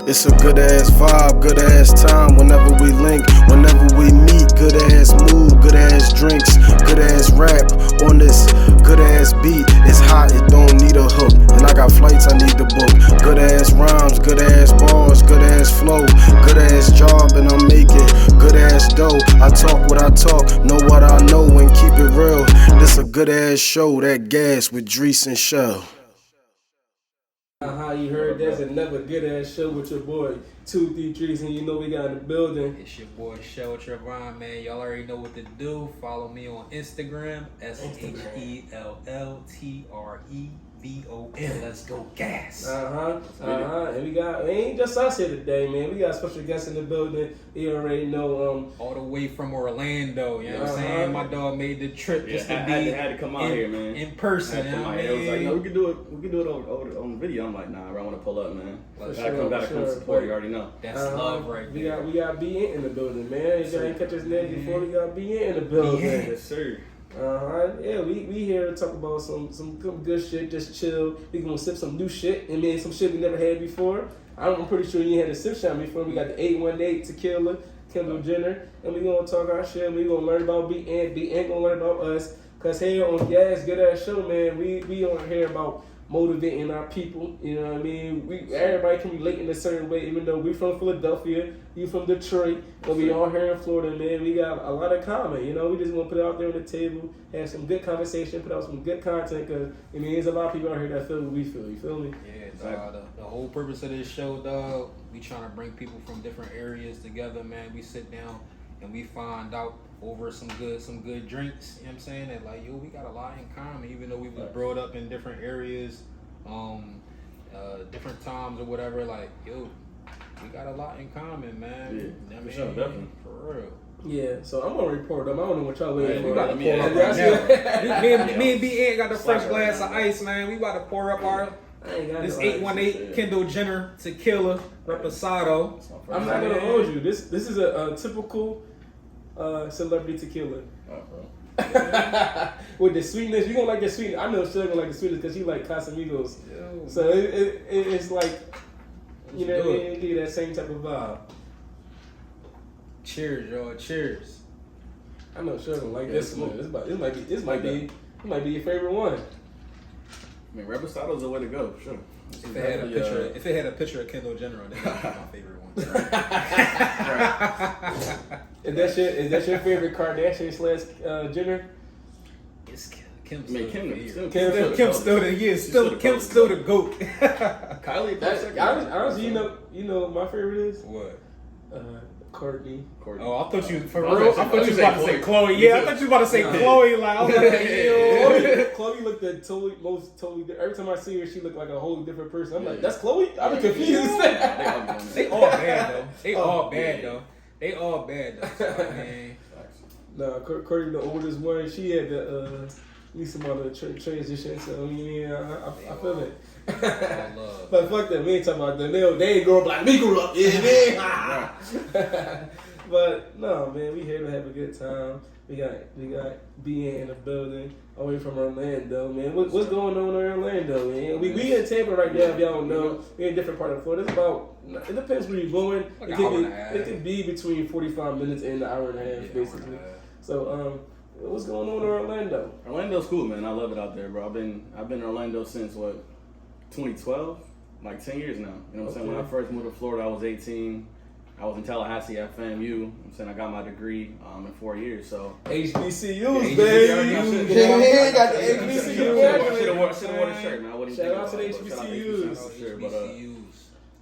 It's a good ass vibe, good ass time whenever we link, whenever we meet. Good ass mood, good ass drinks, good ass rap on this good ass beat. It's hot, it don't need a hook, and I got flights I need to book. Good ass rhymes, good ass bars, good ass flow, good ass job, and I'm making good ass dough. I talk what I talk, know what I know, and keep it real. This a good ass show, that gas with Drees and Shell. You heard that's another good ass show with your boy 233, and you know we got in the building. It's your boy Shell Trevon, man. Y'all already know what to do. Follow me on Instagram, SHELLTREVON. Let's go gas. And we ain't just us here today, man. We got special guests in the building. You already know. All the way from Orlando, you know what I'm saying? My dog made the trip just to be had to come out here, man. In person. It was like, no, we can do it over on the video. I'm like, nah, I want to pull up, man. Gotta come support. You already know. That's love right there. We got BN in the building, man. You gotta catch his name before we got BN in the building. Yes, sir. Yeah, we here to talk about some good shit, just chill. We gonna sip some new shit, and man, some shit we never had before. I'm pretty sure you had a sip shot before. We got the 818 tequila, Kendall Jenner, and we gonna talk our shit. We gonna learn about BN gonna learn about us. Cause here on Gas Good Ass Show, man, we don't hear about motivating our people, you know what I mean? Everybody can relate in a certain way, even though we from Philadelphia, you from Detroit, but we all here in Florida, man. We got a lot of common, you know. We just want to put it out there on the table, have some good conversation, put out some good content, because I mean, there's a lot of people out here that feel what we feel. You feel me? Yeah, the whole purpose of this show, dog, we trying to bring people from different areas together, man. We sit down and we find out over some good drinks, you know what I'm saying? That like, yo, we got a lot in common, even though we was brought up in different areas, different times or whatever, like, yo, we got a lot in common, man. Yeah, for sure, definitely. For real. Yeah, so I'm gonna report them. I don't know what y'all waiting for. We about to pour up right now. Me and B.N. got the first glass of ice, man. We about to pour up our this 818 Kendall Jenner tequila reposado. I'm not gonna hold you. This is a typical celebrity tequila. With the sweetness, you gonna like the sweetness. I know Shug gonna like the sweetness because she like Casamigos. So it's like, you know, it give you that same type of vibe. Cheers, y'all! Cheers. I know Shug gonna like this one. This might be your favorite one. I mean, Reposado's the way to go, for sure. If it had a picture of Kendall Jenner on it, that'd be my favorite one. Is that your favorite Kardashian / Jenner? It's Kim's Kim's still the GOAT. Kylie, honestly, you know what my favorite is? What? Courtney. Oh, I thought you for real. I thought you was about to say Chloe. Yeah, I thought you was about to say Chloe. Like, I was like, yo. Chloe looked at totally. Every time I see her, she looked like a whole different person. I'm like, that's Chloe. I'm confused. They all bad though. They all bad though. So, man. Nah, Courtney, the oldest one, she had the least amount of transition. So I mean, I feel it. But fuck that, we ain't talking about them. They ain't grow up like me grew up. Yeah, man. But no, man, we here to have a good time. We got BN in the building, away from Orlando, man. What's going on in Orlando, man? We in Tampa right now. If y'all don't know, we in a different part of Florida. It's about, it depends where you're going. It could be between 45 minutes and an hour and a half, basically. So what's going on in Orlando? Orlando's cool, man. I love it out there, bro. I've been in Orlando since 2012, like 10 years now. You know what I'm saying? When I first moved to Florida, I was 18. I was in Tallahassee at FAMU. You know what I'm saying? I got my degree in 4 years. So HBCUs, baby. Yeah, got the HBCUs. Should have worn the shirt, man. Shout out to the HBCUs.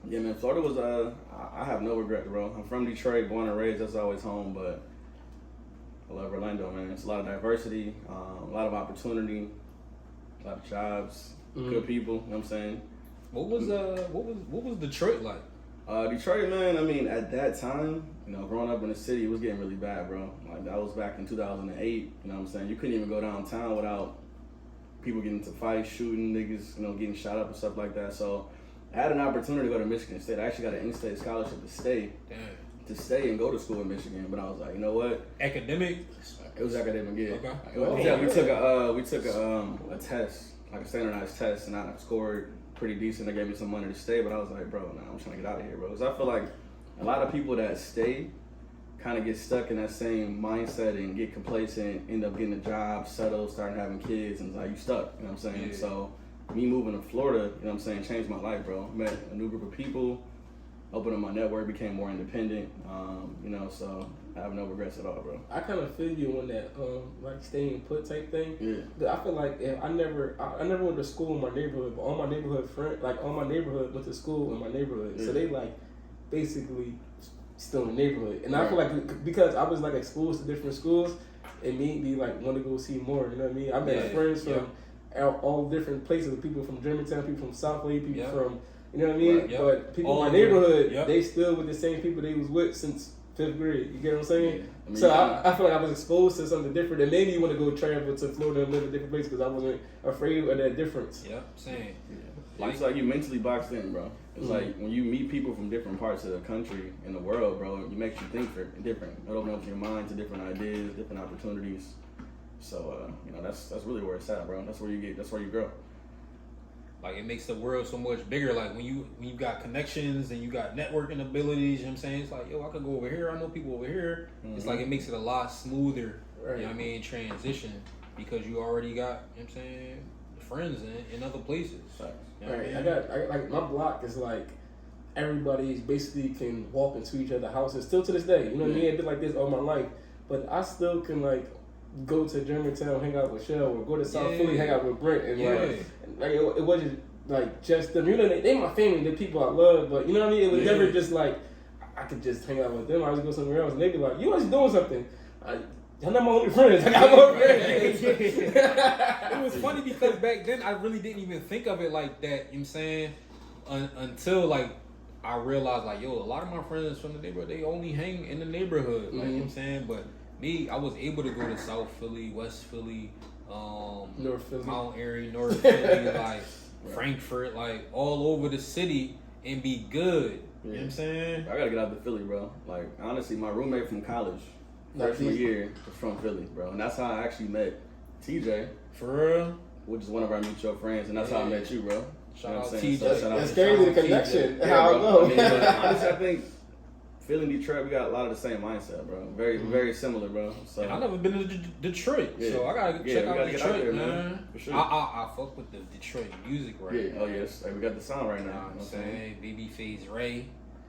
Yeah, man. Florida was I have no regret, bro. I'm from Detroit, born and raised. That's always home, but I love Orlando, man. It's a lot of diversity, a lot of opportunity, a lot of jobs. Good people, you know what I'm saying? What was Detroit like? Detroit, man, I mean, at that time, you know, growing up in the city, it was getting really bad, bro. Like, that was back in 2008, you know what I'm saying? You couldn't even go downtown without people getting into fights, shooting, niggas, you know, getting shot up and stuff like that. So I had an opportunity to go to Michigan State. I actually got an in-state scholarship to stay and go to school in Michigan. But I was like, you know what? Academic? It was academic, yeah. Okay. We took a test, like a standardized test, and I scored pretty decent. They gave me some money to stay, but I was like, bro, nah, I'm trying to get out of here, bro. Because I feel like a lot of people that stay kind of get stuck in that same mindset and get complacent, end up getting a job, settle, starting having kids, and it's like you stuck. You know what I'm saying? Yeah. So me moving to Florida, you know what I'm saying, changed my life, bro. Met a new group of people, opened up my network, became more independent. You know, so I have no regrets at all, bro. I kind of feel you on that, like staying put type thing. Yeah. But I feel like I never went to school in my neighborhood, but all my neighborhood went to school in my neighborhood, so they like basically still in the neighborhood. And I feel like because I was like exposed to different schools, it made me like want to go see more. You know what I mean? I met friends from all different places. People from Germantown, people from Southway, people from you know what I mean. Right. But people in my neighborhood, they still with the same people they was with since 5th grade. You get what I'm saying? Yeah. I mean, So I feel like I was exposed to something different that made me want to go travel to Florida and live in a different place because I wasn't afraid of that difference. Yep, same. Yeah. It's like you mentally boxed in, bro. It's like when you meet people from different parts of the country and the world, bro, it makes you think different. It opens up your mind to different ideas, different opportunities. So you know, that's really where it's at, bro. That's where you grow. Like it makes the world so much bigger. Like when you got connections and you got networking abilities, you know what I'm saying? It's like, yo, I could go over here, I know people over here. Mm-hmm. It's like it makes it a lot smoother, you know what I mean, transition because you already got, you know what I'm saying, friends in other places. You know I got like my block is like everybody basically can walk into each other's houses still to this day. You know what I mean? It's been like this all my life, but I still can like go to Germantown, hang out with Shell, or go to South Philly, hang out with Brent, and like it wasn't like just them. You know, they my family, the people I love, but you know what I mean? It was never just like I could just hang out with them. I was go somewhere else, and they'd be like, "You always doing something." I'm not my only friends. I got more friends. It was funny because back then I really didn't even think of it like that. You know what I'm saying? Until like I realized like, yo, a lot of my friends from the neighborhood, they only hang in the neighborhood. Like you know what I'm saying? But me, I was able to go to South Philly, West Philly, North Philly, Mount Airy, North Philly, like Frankfurt, like all over the city and be good. You know what I'm saying? I gotta get out to Philly, bro. Like honestly, my roommate from college, freshman year, was from Philly, bro. And that's how I actually met TJ. For real? Which is one of our mutual friends, and that's how I met you, bro. Shout out TJ. TJ. That's crazy, the connection. Yeah, How I bro. go. I mean, honestly, I think Philly and Detroit, we got a lot of the same mindset, bro. Very similar, bro. So and I've never been to Detroit, so I gotta check out Detroit, there, man. For sure. I fuck with the Detroit music right now. Oh yes, like, we got the sound right now. You know what I'm saying? Babyface Ray.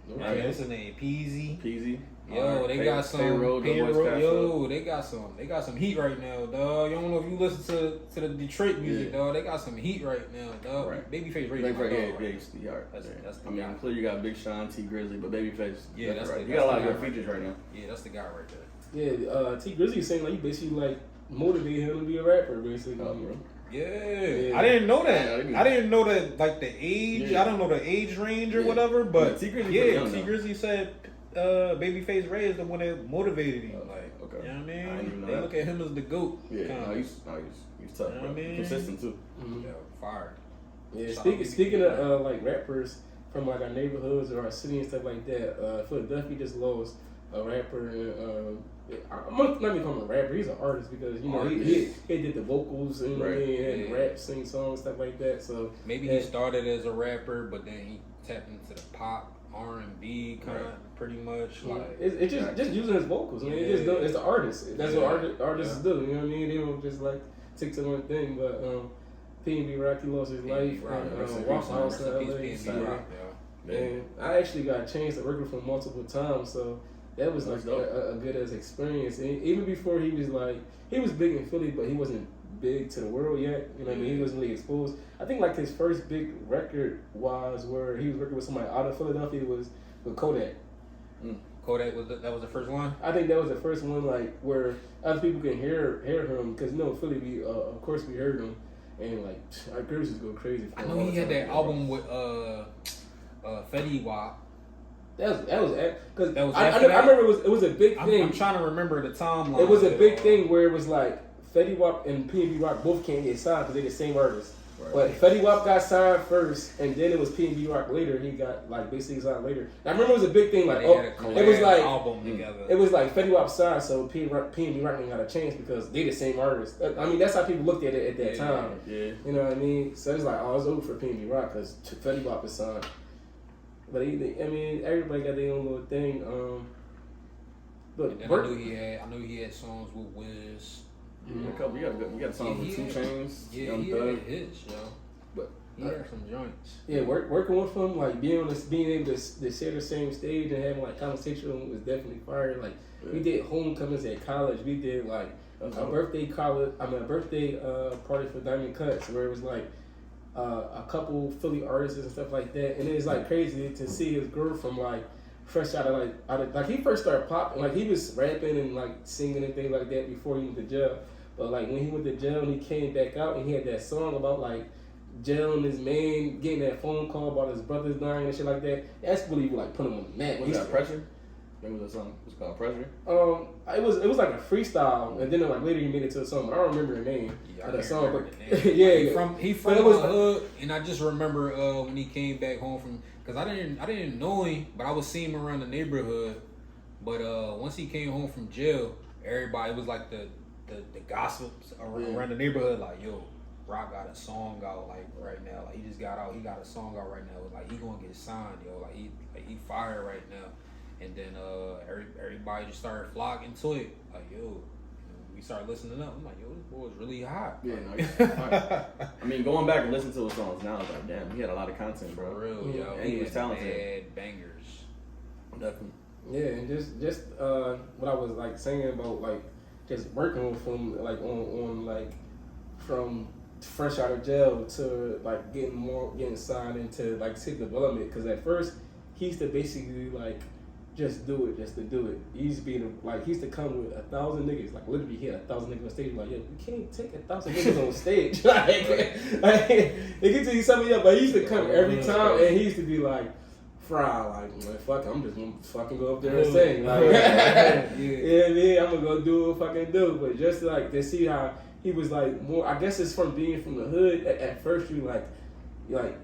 Right. What's his name? Peasy. Yo, they got some payroll. Yo, they got some heat right now, dog. You don't know if you listen to the Detroit music, dog. They got some heat right now, dog. Right. Babyface Ray. That's the guy. Clearly you got Big Sean, T Grizzly, but Babyface. Yeah, that's right. the, You got a lot of good features right now. Yeah, that's the guy right there. Yeah, T Grizzly saying like you basically like motivated him to be a rapper, basically. Bro. Yeah, I didn't know that. I didn't know that, like the age. I don't know the age range or whatever. But T Grizzly, T Grizzly said Babyface Ray is the one that motivated him. Like, okay. You know what I mean? I didn't even know they that. look at him as the GOAT. Yeah, he's tough, You know bro. what I mean? Consistent too. Yeah, fire. Yeah, speaking of like rappers from like our neighborhoods or our city and stuff like that, Philadelphia just lost a rapper. I'm not even calling him a rapper. He's an artist because you know he did the vocals and and rap, sing songs, stuff like that. So maybe he started as a rapper, but then he tapped into the pop R&B kind of pretty much. Like it's just using his vocals. I mean, it's the artist. That's what artists do. You know what I mean? They don't just like stick to one thing. But PNB Rock, he lost his life. Waffle House in LA. And I actually got a chance to work with him multiple times, so that was like a good as experience. And even before he was big in Philly, but he wasn't big to the world yet. You know what I mean? He wasn't really exposed. I think like his first big record was where he was working with somebody out of Philadelphia was with Kodak. Kodak was that was the first one. I think that was the first one like where other people can hear him because you know Philly we of course we heard him and like our girls just go crazy. I know he had that album with Fetty Wap. That was because I remember it was a big thing. I'm trying to remember the timeline. It was a big thing where it was like Fetty Wap and PNB Rock both can't get signed because they're the same artists. But Fetty Wap got signed first, and then it was PNB Rock later. He got like basically signed later. I remember it was a big thing. Like, it was like album together. It was like Fetty Wap signed, so PNB Rock ain't got a chance because they the same artist. I mean, that's how people looked at it at that time. Yeah. You know what I mean? So it's like, oh, it's over for PNB Rock because Fetty Wap is signed. But I mean, everybody got their own little thing. But I knew he had songs with Wiz. We got songs with 2 Chainz. Yeah, he had hits, yo. But he had some joints. Yeah, working with him, like being able to share the same stage and having like conversation with him was definitely fire. Like we did homecomings at college. We did like a birthday party for Diamond Cuts where it was like a couple Philly artists and stuff like that. And it was like crazy to see his growth from like fresh out of like he first started popping, like he was rapping and like singing and things like that before he went to jail. But like when he went to jail and he came back out and he had that song about like jail and his man getting that phone call about his brothers dying and shit like that. That's really like put him on the map. Was that Pressure? That was a song. It was called Pressure. It was like a freestyle, and then like later he made it to a song. I don't remember the name of that song, but he from the hood, and I just remember when he came back home from, because I didn't know him, but I was seeing him around the neighborhood. But once he came home from jail, everybody, it was like the gossips around the neighborhood, like, yo, Rock got a song out like right now. Like he just got out. He got a song out right now. Like he gonna get signed, yo. Like he fired right now. And then everybody just started flocking to it. Like, yo, we started listening up. I'm like, yo, this boy's really hot. Yeah, no, I mean, going back and listening to his songs now, it's like, damn, he had a lot of content, bro. For real, yo. And he was talented. Mad bangers. Definitely. Yeah, and just what I was like saying about like just working with him like on like from fresh out of jail to like getting signed into like his development, because at first he used to basically like just do it just to do it. He used to be he used to come with 1,000 niggas, like literally he had 1,000 niggas on stage. Like, yo, you can't take 1,000 niggas on stage. like it gets to you something else, but he used to come every time and he used to be like, Fry, like, man, fuck, I'm just gonna fucking go up there and sing. Like, yeah, I'm gonna go do what I fucking do. But just like to see how he was like more, I guess it's from being from the hood. At first, you like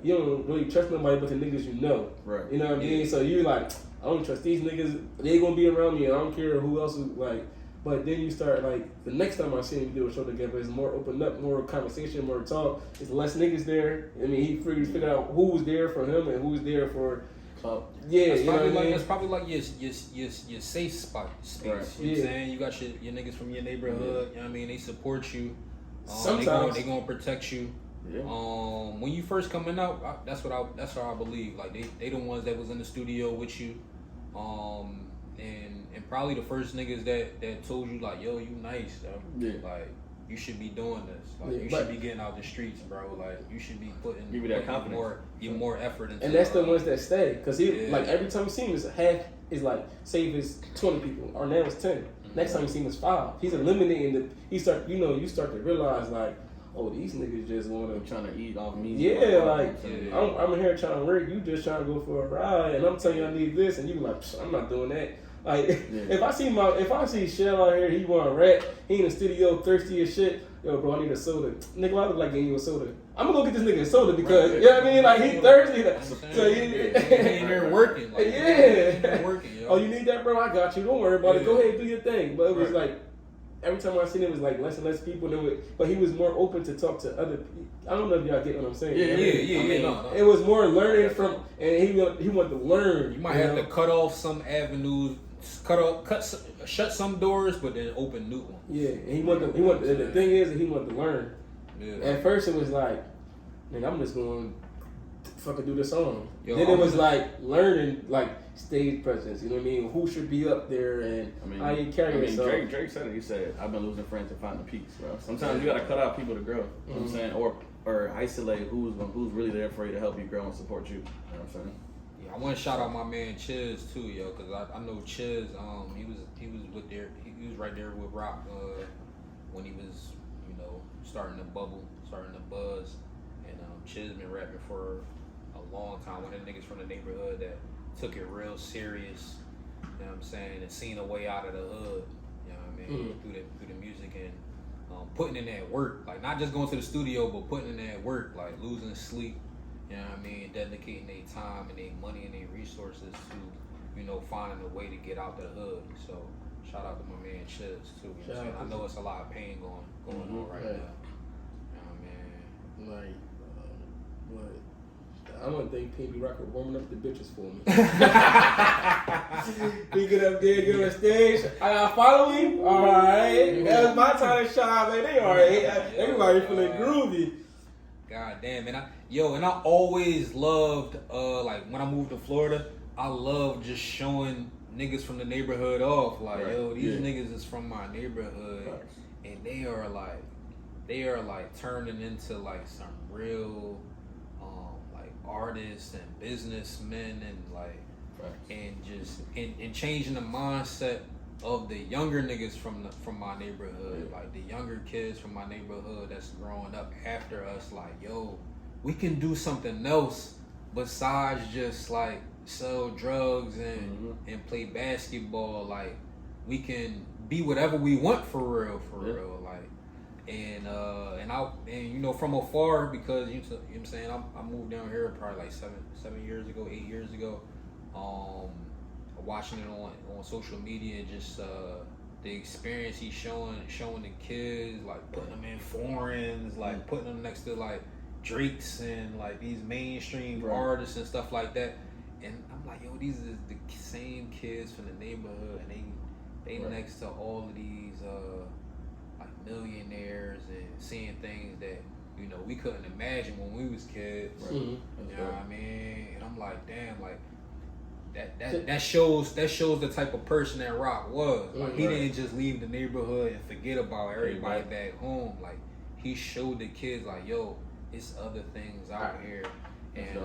you don't really trust nobody but the niggas you know. Right. You know what I mean? So you like, I don't trust these niggas. They gonna be around me, and I don't care who else is like. But then you start like the next time I see him do a show together, it's more opened up, more conversation, more talk. It's less niggas there. I mean, he figured out who was there for him and who was there for. Yeah, that's probably like your safe spot space. Right. You know what I'm saying? You got your niggas from your neighborhood. You know what I mean? They support you. Sometimes they gonna protect you. Yeah. When you first coming out, that's what I believe. Like they the ones that was in the studio with you. And probably the first niggas that told you like, yo, you nice, though. Yeah. Like you should be doing this. Like you should be getting out the streets, bro. Like you should be putting more effort into. And that's the ones that stay, because he like every time you see him is is like say if it's 20 people or now it's 10. Mm-hmm. Next time you see him is 5. He's eliminating you start to realize like, oh, these niggas just want to trying to eat off me. Yeah, I'm here trying to work. You just trying to go for a ride, and I'm telling you I need this, and you like, I'm not doing that. Like if I see Shell out here, he want to rap, he in the studio thirsty as shit. Yo, bro, I need a soda. Nigga, I look like getting you a soda. I'm gonna go get this nigga a soda because you know what I mean. Like he thirsty. So he ain't there working. Like, working. Yo. Oh, you need that, bro? I got you. Don't worry about it. Go ahead, do your thing. But it was like. Every time I seen it was like less and less people knew it, but he was more open to talk to other people. I don't know if y'all get what I'm saying. Yeah. It was more learning from, and he wanted to learn. You might have to cut off some avenues, shut some doors, but then open new ones. Yeah, and he wanted. The thing is, that he wanted to learn. Yeah. At first, it was like, nigga, I'm just going to fucking do the song. Then it was like learning, like stage presence. You know what I mean? Who should be up there and how you carry yourself. Drake said it. He said, "I've been losing friends and finding peace, bro. Sometimes you gotta cut out people to grow. You know what I'm saying, or isolate who's really there for you to help you grow and support you. You know what I'm saying? Yeah, I want to shout out my man Chiz too, yo, because I know Chiz. He was right there with Rock when he was starting to bubble, starting to buzz, and Chiz been rapping for a long time. One of the niggas from the neighborhood that took it real serious, you know what I'm saying, and seen a way out of the hood, you know what I mean, through the music. And putting in that work, like not just going to the studio, but putting in that work, like losing sleep, you know what I mean, dedicating their time and their money and their resources to, you know, finding a way to get out the hood. So shout out to my man Chiz too. You know what I'm saying? I know it's a lot of pain going on right now. You know what I mean? Like, I don't think PNB Rock was warming up the bitches for me. We get up there, get on stage. I got follow me. All right, that was my time to shine. Like they all right. Everybody feeling groovy. God damn, and I always loved like when I moved to Florida, I loved just showing niggas from the neighborhood off. Like, yo, these niggas is from my neighborhood, and they are like turning into like some real like artists and businessmen and like and just and changing the mindset of the younger niggas from my neighborhood, like the younger kids from my neighborhood that's growing up after us, like, yo, we can do something else besides just like sell drugs and play basketball. Like, we can be whatever we want for real. Like, and you know, from afar, because you know what I'm saying, I moved down here probably like 8 years ago. Watching it on social media, just the experience he's showing the kids, like putting them in foreigns, like putting them next to like Drakes and like these mainstream artists and stuff like that. And I'm like, yo, these are the same kids from the neighborhood, and they next to all of these like millionaires and seeing things that, you know, we couldn't imagine when we was kids. You know what I mean? And I'm like, damn, like that shows the type of person that Rock was. Like, he didn't just leave the neighborhood and forget about everybody back home. Like, he showed the kids, like, yo, it's other things out here, and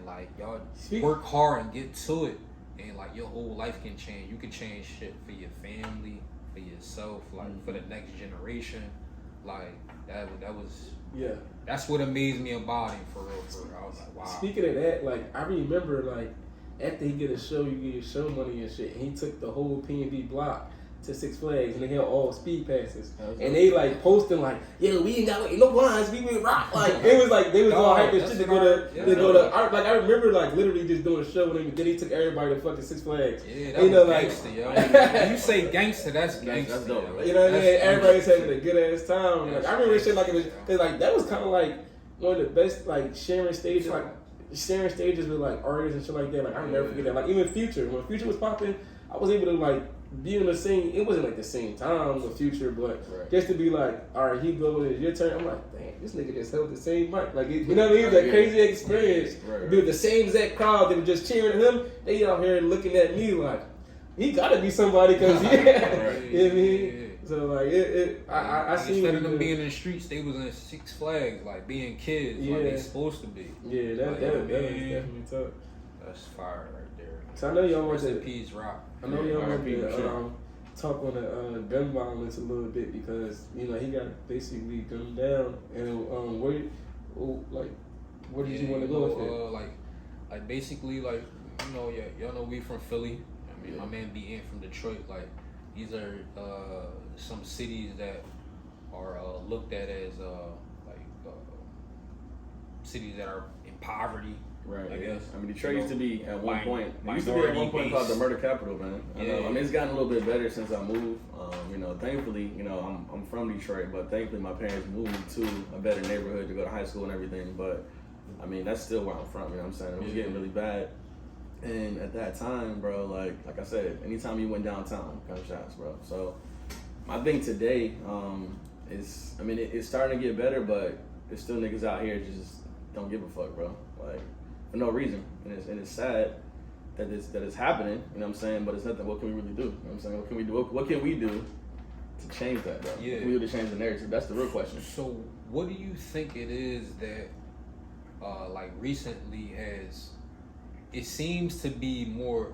like, y'all work hard and get to it, and like your whole life can change. You can change shit for your family, for yourself, like for the next generation. Like that was that's what amazed me about him, for real. I was like, wow. Speaking of that, like, I remember, like, after he get a show, you get your show money and shit, and he took the whole PNB block to Six Flags, and they had all speed passes, and they like posting like, "Yo, we ain't got no blinds, we with Rock." Like, it was like they was all hype and shit to go to. Like, I remember like literally just doing a show with him, and then he took everybody to fucking Six Flags. Yeah, that was gangster, yo. When you say gangster, that's gangster. That's dope. You know what I mean? Everybody's having a good ass time. Like, I remember shit like it was, cause like that was kind of like one of the best like sharing stages with like artists and shit like that. Like, I'll never forget that. Like, even Future, when Future was popping, I was able to like be in the same. It wasn't like the same time with Future, but just to be like, all right, he goes, it's your turn. I'm like, damn, this nigga just held the same mic. Like, you know what I mean? That crazy experience. Be with the same exact crowd that was just cheering him. They out here looking at me like, he gotta be somebody, cause you know what I mean? So like I see instead of them being in the streets, they was in Six Flags, like being kids, like they supposed to be. Yeah, that was definitely tough. That's fire right there. So I know y'all want to peace, Rock. I know y'all want to talk on the gun violence a little bit, because you know he got basically gunned down, and where did you want to go with it? Like basically, like, you know, y'all know we from Philly. I mean, my man B.N. from Detroit. Like, these are some cities that are looked at as cities that are in poverty. Right. I guess. I mean, Detroit used to be at one point. It used to be at one point called the murder capital, man. I mean, it's gotten a little bit better since I moved. You know, thankfully, you know, I'm from Detroit, but thankfully my parents moved me to a better neighborhood to go to high school and everything. But I mean, that's still where I'm from. You know what I'm saying? It was getting really bad. And at that time, bro, like I said, anytime you went downtown, gunshots, bro. So my thing today is, I mean, it's starting to get better, but there's still niggas out here just don't give a fuck, bro. Like, for no reason. And it's sad that it's happening, you know what I'm saying? But it's nothing. What can we really do? You know what I'm saying? What can we do? What can we do to change that, bro? Yeah. What can we do to change the narrative? That's the real question. So what do you think it is that like recently it seems to be more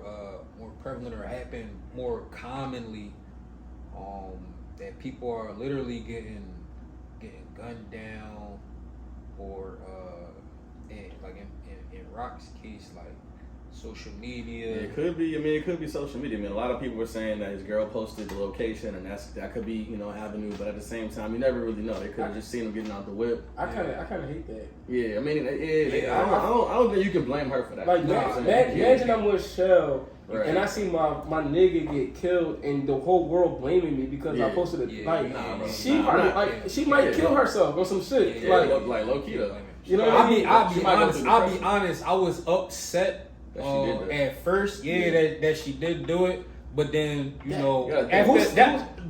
prevalent or happen more commonly, that people are literally getting gunned down, or in Rock's case, like social Yeah, media. it could be. I mean, it could be social media. I mean, a lot of people were saying that his girl posted the location, and that could be, you know, avenue. But at the same time, you never really know. They could have just seen him getting out the whip. I kind of hate that. Yeah, I mean, I don't think you can blame her for that. Like, imagine I'm with Shell. Right. And I see my nigga get killed, and the whole world blaming me because I posted it. She might kill herself or some shit. Like low key though. You know what I mean? I'll be honest. I was upset at first. That she did do it, but then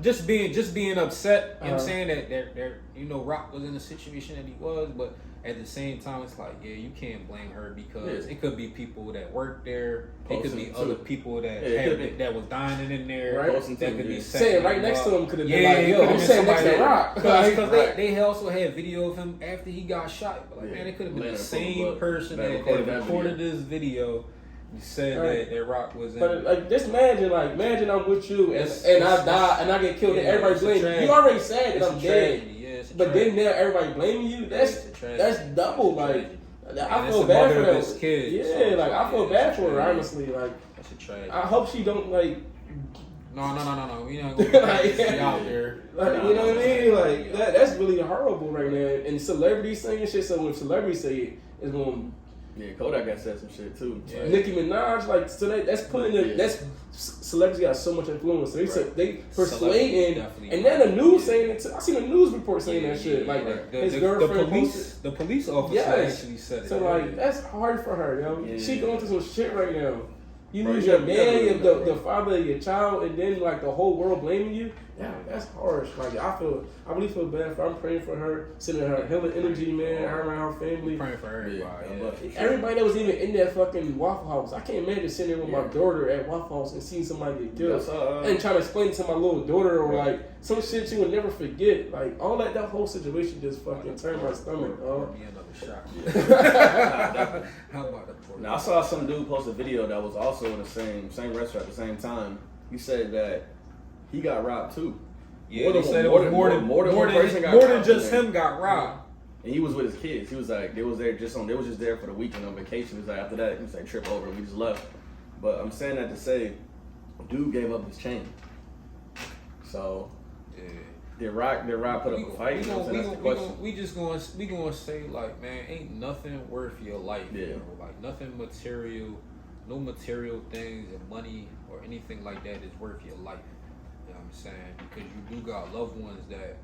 just being upset. You know what I'm saying that Rock was in the situation that he was, but at the same time, it's like, you can't blame her because it could be people that work there. It could be other people that was dining in there. Right. That could be saying right next to him could have been like, yo, I'm saying next to Rock. Because they also had video of him after he got shot. But man, it could have been the same person that recorded this video. You said that Rock was in. But like, just imagine I'm with you and I die and I get killed and everybody blaming you. You already said that I'm dead. But then now everybody blaming you. That's double. Like, I feel bad for that kid. Yeah, like I feel bad for her. Honestly, like that's a tragedy. I hope she don't like. No. We not gonna out there. Like, you know what I mean? Like that's really horrible right now. And celebrities saying shit. So when celebrities say it, it's going. Yeah, Kodak got said some shit too. Yeah. Nicki Minaj, like, so that's putting it. That's celebrities got so much influence. So they persuading, and then the news saying it too. I seen a news report saying that shit. Like his girlfriend, the police officer actually said it. So like that's hard for her, yo. Yeah. She going through some shit right now. You lose your man, the father of your child, and then like the whole world blaming you. Yeah, that's harsh. Like I really feel bad for her. I'm praying for her, sending her healing energy, man. Her and her family. Praying for everybody. Everybody that was even in that fucking Waffle House. I can't imagine sitting there with my daughter at Waffle House and seeing somebody get killed and trying to explain it to my little daughter or like some shit you would never forget. Like all that whole situation just fucking turned my stomach. How about that? Now I saw some dude post a video that was also in the same restaurant at the same time. He said that he got robbed too. Yeah, he said it was more than just him got robbed. And he was with his kids. He was like, they was just there for the weekend on vacation. He was like, after that, he was like, trip over, we just left. But I'm saying that to say, dude gave up his chain. So, did Rock put up a fight? We gonna say like, man, ain't nothing worth your life. Yeah. Bro. Like nothing material, no material things and money or anything like that is worth your life. You know what I'm saying? Because you do got loved ones that,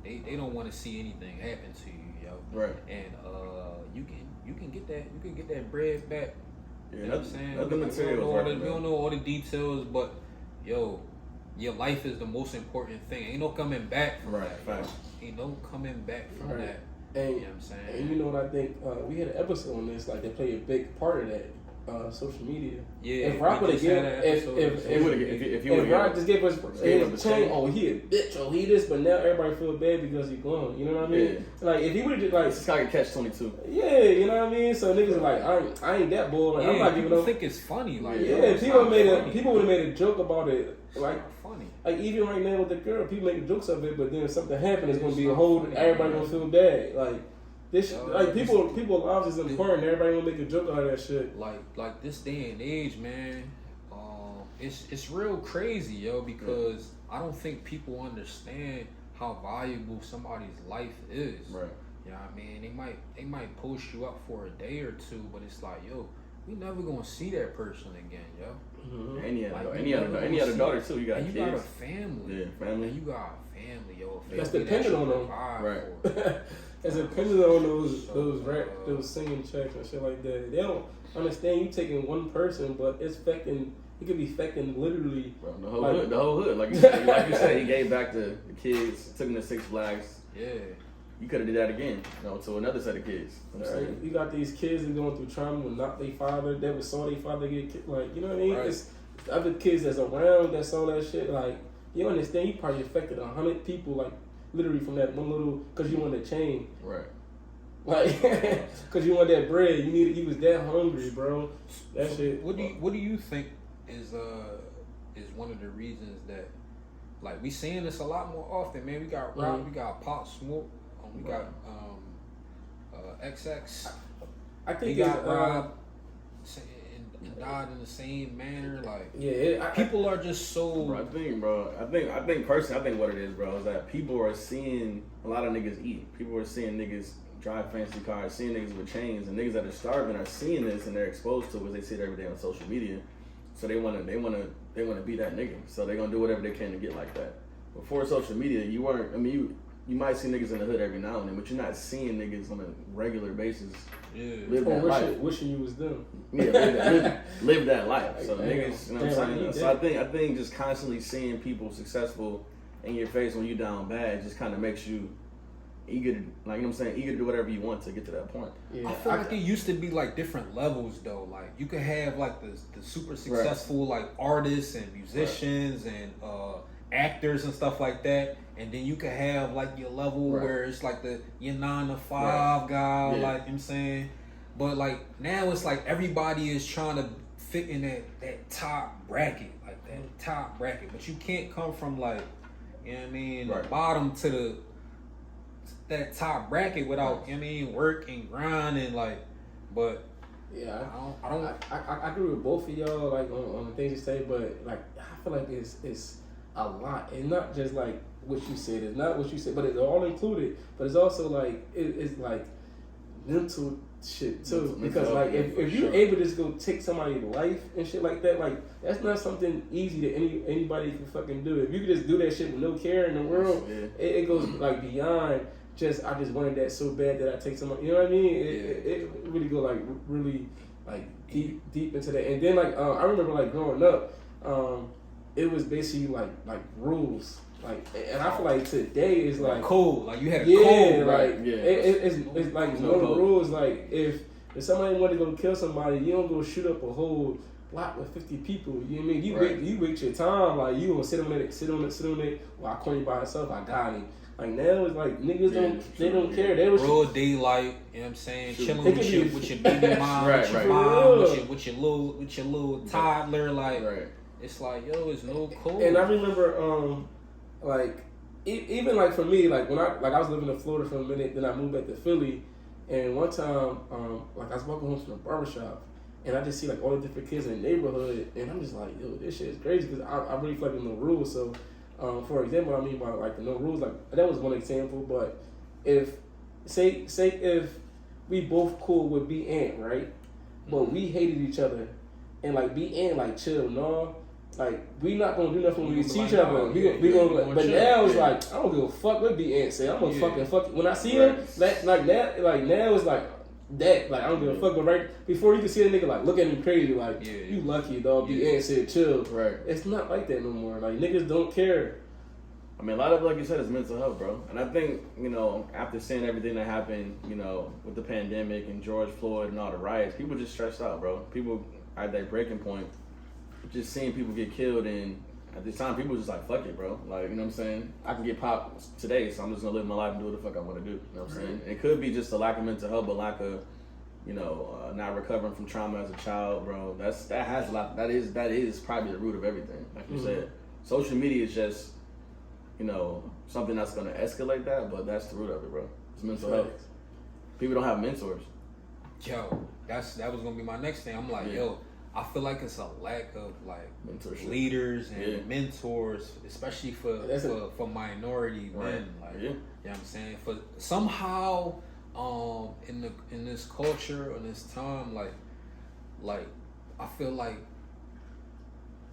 they don't want to see anything happen to you, yo. Right. And you can get that bread back. Yeah, you know what I'm saying? We don't know all the details, but yo, your life is the most important thing. Ain't no coming back from that. Right. Ain't no coming back from that. And, you know what I'm saying? And you know what I think? We had an episode on this, like they play a big part of that. Social media. Yeah. If Rock would have given, if Rock just gave us his chain, he a bitch, he this, but now everybody feel bad because he glowing. You know what I mean? Yeah. Like if he would have just like, it's like a catch-22. Yeah, you know what I mean. So niggas are like, I ain't that bull. Like, I'm not giving up. Think it's funny. Like people would have made a joke about it. Like funny. Like even right now with the girl, people making jokes of it, but then if something happens, it's gonna be a whole. Everybody gonna feel bad. Like. This like people lives is important. Everybody gonna make a joke out of that shit. Like this day and age, man. It's real crazy, yo. Because I don't think people understand how valuable somebody's life is. Right. You know what I mean? They might post you up for a day or two, but it's like, yo, we never gonna see that person again, yo. Mm-hmm. Any other daughter too. You got kids. You got a family. Yeah, family. And you got a family, yo. That's dependent on them. Right. It's dependent on those singing checks and shit like that. They don't understand you taking one person, but it's affecting. It could be affecting literally. Bro, the whole hood. Like you said, he gave back to the kids, took them to Six Flags. Yeah. You could have did that again, to another set of kids. You got these kids that going through trauma with not their father, that saw their father get killed. Like, you know what I mean? Right. It's other kids that's around that saw that shit. Like, you understand? You probably affected 100 people, like, literally from that one little, because you want a chain. Right. Like, because you want that bread. You was that hungry, bro. That shit. What do you think is one of the reasons that, like, we seeing this a lot more often, man? We got Rock, we got Pop Smoke, we got XX. I think he got robbed. and died in the same manner. Like, people are just so. Bro, I think personally, I think what it is, bro, is that people are seeing a lot of niggas eat. People are seeing niggas drive fancy cars, seeing niggas with chains, and niggas that are starving are seeing this and they're exposed to it because they see it every day on social media. So they wanna be that nigga. So they're gonna do whatever they can to get like that. Before social media, you might see niggas in the hood every now and then, but you're not seeing niggas on a regular basis live that life. Wishing you was them. Yeah, live that life. So Damn. niggas, you know what I'm saying? So I think just constantly seeing people successful in your face when you down bad just kind of makes you eager to, like, you know what I'm saying, eager to do whatever you want to get to that point. Yeah, I feel like it used to be like different levels though. Like you could have like the super successful like artists and musicians and actors and stuff like that, and then you could have like your level where it's like your 9 to 5 guy, like, you know what I'm saying? But like now it's like everybody is trying to fit in that top bracket, like that top bracket, but you can't come from like, you know what I mean, the bottom to that top bracket without, you know what I mean, work and grind and like, but yeah, I agree with both of y'all like on the things you say, but like I feel like it's a lot, and not just like what you said. It's not what you said, but it's all included. But it's also like it's like mental shit too, because like if you're able to just go take somebody's life and shit like that, like that's not something easy that anybody can fucking do. If you could just do that shit with no care in the world, it goes like beyond. I just wanted that so bad that I take somebody, you know what I mean? It really go like really like deep into that. And then like I remember like growing up, it was basically like rules. Like, and I feel like today is like code. Like you had a code, right? It's like no rules. Like if somebody wanted to go kill somebody, you don't go shoot up a whole block with 50 people. You know what I mean? You wait your time. Like you gonna sit on it. Well, I call you by itself. I got him. Like now it's like niggas don't care. They was broad daylight, you know what I'm saying? Chilling with your baby mom, with your mom, with your little toddler, like it's like, yo, it's no code. And I remember like even like for me, like when I was living in Florida for a minute, then I moved back to Philly, and one time like I was walking home from the barbershop and I just see like all the different kids in the neighborhood, and I'm just like, yo, this shit is crazy because I really feel like there's no rules. So for example, I mean by like the no rules, like that was one example. But if say if we both cool with B Ant, right? But we hated each other, and like B Ant like chill, no, like we not gonna do nothing when we see each other. We gonna like, but now it's like I don't give a fuck what B Ant say. I'm gonna fucking fuck when I see him. Like that, like now it's like that. Like I don't give a fuck. But right before you can see a nigga like look at him crazy, like you lucky dog. B Ant said chill. Right. It's not like that no more. Like niggas don't care. I mean, a lot of it, like you said, is mental health, bro. And I think, you know, after seeing everything that happened, you know, with the pandemic and George Floyd and all the riots, people just stressed out, bro. People are at that breaking point, just seeing people get killed, and at this time, people were just like, fuck it, bro. Like, you know what I'm saying? I can get popped today, so I'm just gonna live my life and do what the fuck I want to do. You know what I'm saying? It could be just a lack of mental health, but lack of, you know, not recovering from trauma as a child, bro. That has a lot. That is probably the root of everything. Like you said, social media is just, you know, something that's gonna escalate that, but that's the root of it, bro. It's mental health. People don't have mentors. Yo, that was gonna be my next thing. I'm like, yo, I feel like it's a lack of like mentorship, leaders and mentors, especially for minority men. Like, you know what I'm saying? For somehow, in this culture, in this time, like I feel like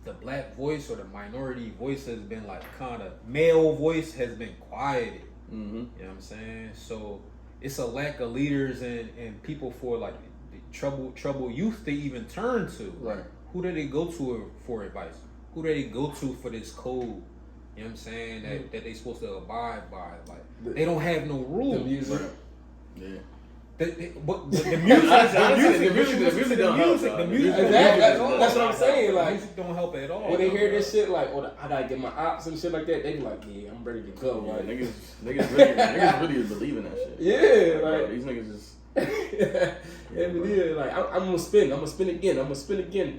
the black voice or the minority voice has been like kind of male voice has been quieted. You know what I'm saying? So it's a lack of leaders and people for like the troubled youth to even turn to. Right. Who do they go to for advice? Who do they go to for this code? You know what I'm saying? That they supposed to abide by. Like they don't have no rules. The music. Yeah. The music. That's what I'm saying. Like, music don't help at all. When they hear this shit, like, I gotta get my ops and shit like that, they be like, yeah, I'm ready to go. Yeah, like, niggas really believe in that shit. Yeah, like bro, these niggas just. Like I'm gonna spin again.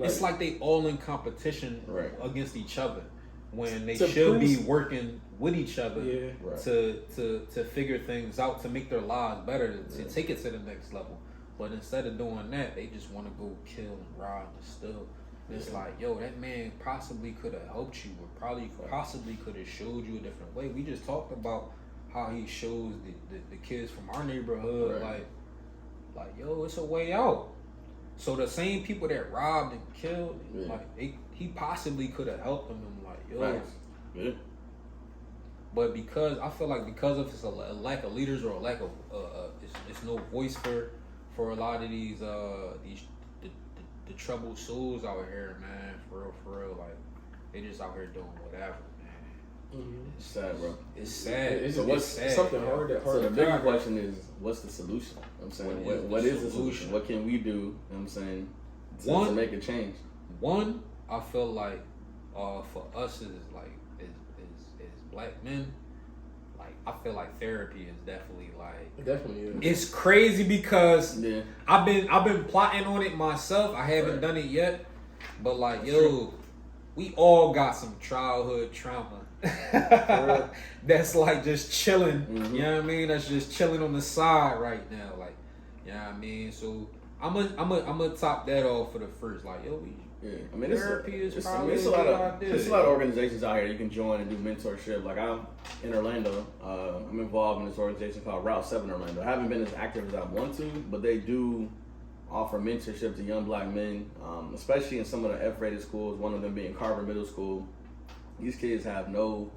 Like, it's like they all in competition against each other when they to should be working with each other to to figure things out, to make their lives better, to take it to the next level. But instead of doing that, they just want to go kill and rob and steal. And it's like, yo, that man possibly could have helped you, or possibly could have showed you a different way. We just talked about how he shows the kids from our neighborhood, like, yo, it's a way out. So the same people that robbed and killed, he possibly could have helped them. I'm like, yo. Yeah. But because I feel like because of it's a lack of leaders or a lack of it's no voice for a lot of these the troubled souls out here, man. For real, like they just out here doing whatever, man. It's sad, bro. It's sad. It's sad. Something hard. So the bigger question is, what's the solution? I'm saying, what is the solution? What can we do? You know what I'm saying, to make a change? One, I feel like for us is like is black men. Like I feel like therapy is definitely like it definitely is. It's crazy because I've been plotting on it myself. I haven't done it yet, but like we all got some childhood trauma that's like just chilling. You know what I mean? That's just chilling on the side right now. Like, you know what I mean? So I'm gonna top that off for the first. Like, yo, I mean, therapy is probably there's a lot of organizations out here you can join and do mentorship. Like I'm in Orlando. I'm involved in this organization called Route 7 Orlando. I haven't been as active as I want to, but they do offer mentorship to young black men, especially in some of the F-rated schools, one of them being Carver Middle School. These kids have no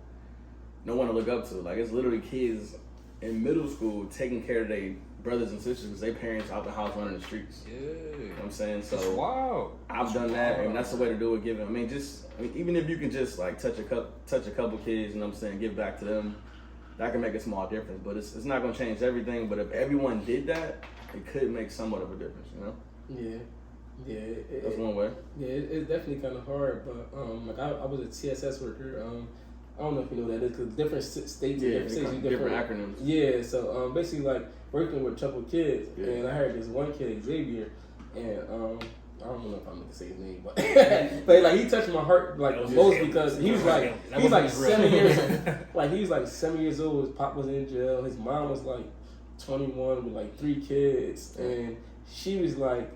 one to look up to. Like, it's literally kids in middle school taking care of their brothers and sisters because their parents out the house running the streets. Yeah. You know what I'm saying? So wow. I've done that, and that's the way to do it. Even if you can just like touch a couple kids, you know what I'm saying, give back to them, that can make a small difference. But it's not gonna change everything. But if everyone did that, it could make somewhat of a difference, you know? Yeah. That's one way. Yeah, it's definitely kind of hard, but like I was a TSS worker. I don't know if you know what that is, because different states and different states use different acronyms. Yeah, so basically like working with troubled kids, and I heard this one kid, Xavier, and I don't know if I'm gonna say his name, but but like he touched my heart like most because he was like 7 years like he was like 7 years old. His pop was in jail. His mom was like 21 with like 3 kids, and she was like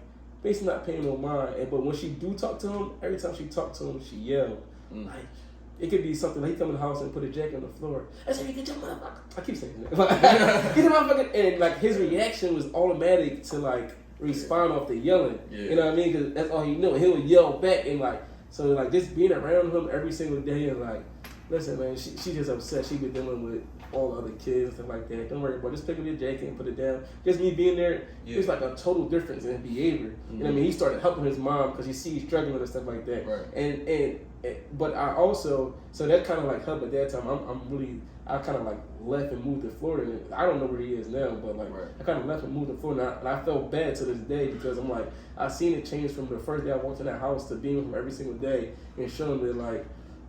basically not paying no mind. But when she do talk to him, every time she talked to him, she yelled. Like it could be something like he come in the house and put a jacket on the floor. I said, "Get your motherfucker." I keep saying that. Get your motherfucker, and like his reaction was automatic to like respond off the yelling. You know what I mean? Because that's all he knew. He'll yell back and like so like just being around him every single day and like, listen, man, she just upset. She been dealing with all the other kids and stuff like that. Don't worry about it. Just pick up your jacket and put it down. Just me being there, it's like a total difference in behavior. You know what I mean? He started helping his mom because he sees struggling and stuff like that. Right. And but I also, so that kind of like helped at that time. I kind of like left and moved to Florida. And I don't know where he is now, but like I kind of left and moved to Florida, and I felt bad to this day because I'm like, I seen it change from the first day I walked in that house to being with him every single day and showing that like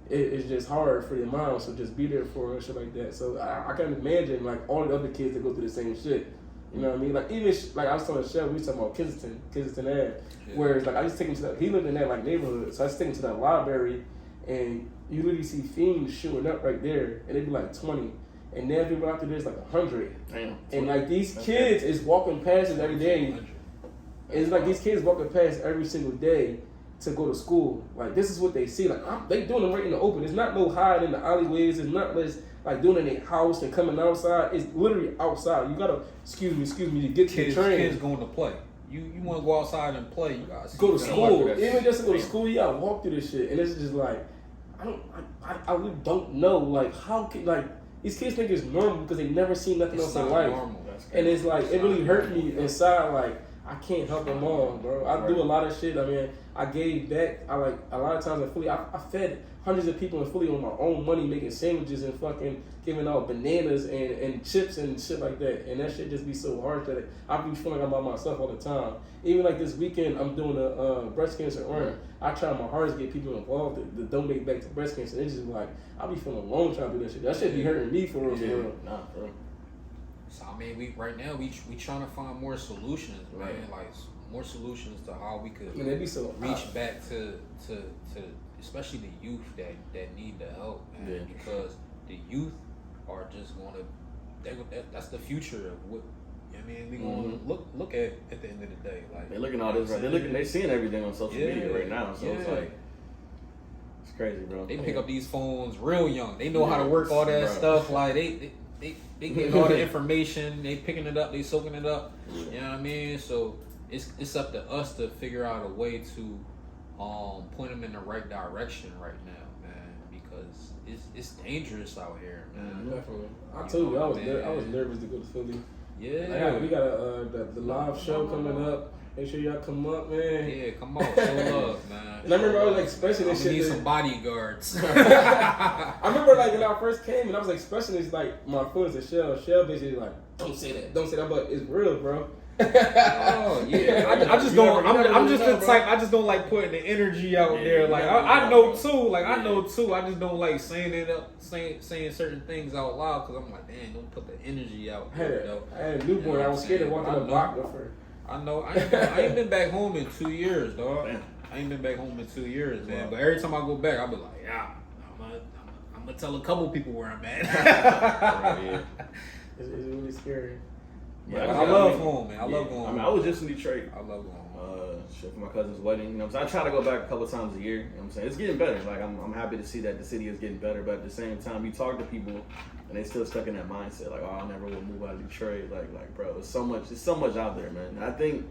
it's just hard for your mom, so just be there for her and shit like that. So I can imagine like all the other kids that go through the same shit. You know what I mean? Like even like I was telling Shell, we was talking about Kensington Ave, where it's like I just take him to he lived in that like neighborhood, so I just take him to that library, and you literally see fiends shooting up right there, and it'd be like 20, and then people after there's like 100. Damn. And like these kids is walking past it every day. And it's like these kids walking past every single day to go to school. Like this is what they see. Like they doing it right in the open. It's not no hiding in the alleyways. It's not like doing it in their house and coming outside. It's literally outside. You gotta excuse me to get to the train. Kids going to play. You want to go outside and play. You gotta go to school. Even just to go to school, you gotta walk through this shit. And it's just like I really don't know like how can like these kids think it's normal because they never seen nothing else in life. And it's like it really hurt me inside. Like I can't help them all, bro. I do a lot of shit. I mean, I gave back. I like a lot of times in Philly. I fed hundreds of people in Philly on my own money, making sandwiches and fucking giving out bananas and chips and shit like that. And that shit just be so hard that I be feeling like I'm by myself all the time. Even like this weekend, I'm doing a breast cancer run. I try my hardest to get people involved to donate back to breast cancer. It's just like I be feeling alone trying to do that shit. That shit be hurting me for real. For real. Nah, bro. So I mean, we trying to find more solutions, man. Like more solutions to how we could reach back to especially the youth that need the help, man. Because the youth are just gonna that's the future of what I mean, we gonna look at the end of the day. Like they looking all this, right? They seeing everything on social media right now. So it's like, it's crazy, bro. They pick up these phones real young. They know how to work all that stuff. Like they get all the information. They picking it up. They soaking it up. You know what I mean? So it's up to us to figure out a way to point them in the right direction right now, man. Because it's dangerous out here, man. Definitely. I told you, I was nervous to go to Philly. Yeah. We got the live show coming up. Make sure y'all come up, man. Yeah, come on, show love, man. And I remember I was like expecting this shit. Need some bodyguards. I remember like when I first came and I was like expecting this, like my influence to Shell. Shell basically like, don't say that, but it's real, bro. Oh yeah, I just don't. I'm just the type. I just don't like putting the energy out there. Like I know too. Like I know too. I just don't like saying certain things out loud because I'm like, damn, don't put the energy out there. Though. I had a newborn. I was scared to walk in the block with her. I know. I ain't been back home in 2 years, dog. I ain't been back home in 2 years, man. But every time I go back, I'll be like, yeah, I'm gonna tell a couple people where I'm at. It's really scary. Yeah, I love home, man. I love going home. I mean, I was just in Detroit. I love going home. Shit for my cousin's wedding. You know what I'm saying? I try to go back a couple times a year. You know what I'm saying? It's getting better. Like, I'm happy to see that the city is getting better. But at the same time, you talk to people and they still stuck in that mindset. Like, oh, I never will move out of Detroit. Like, bro, it's so much out there, man. And I think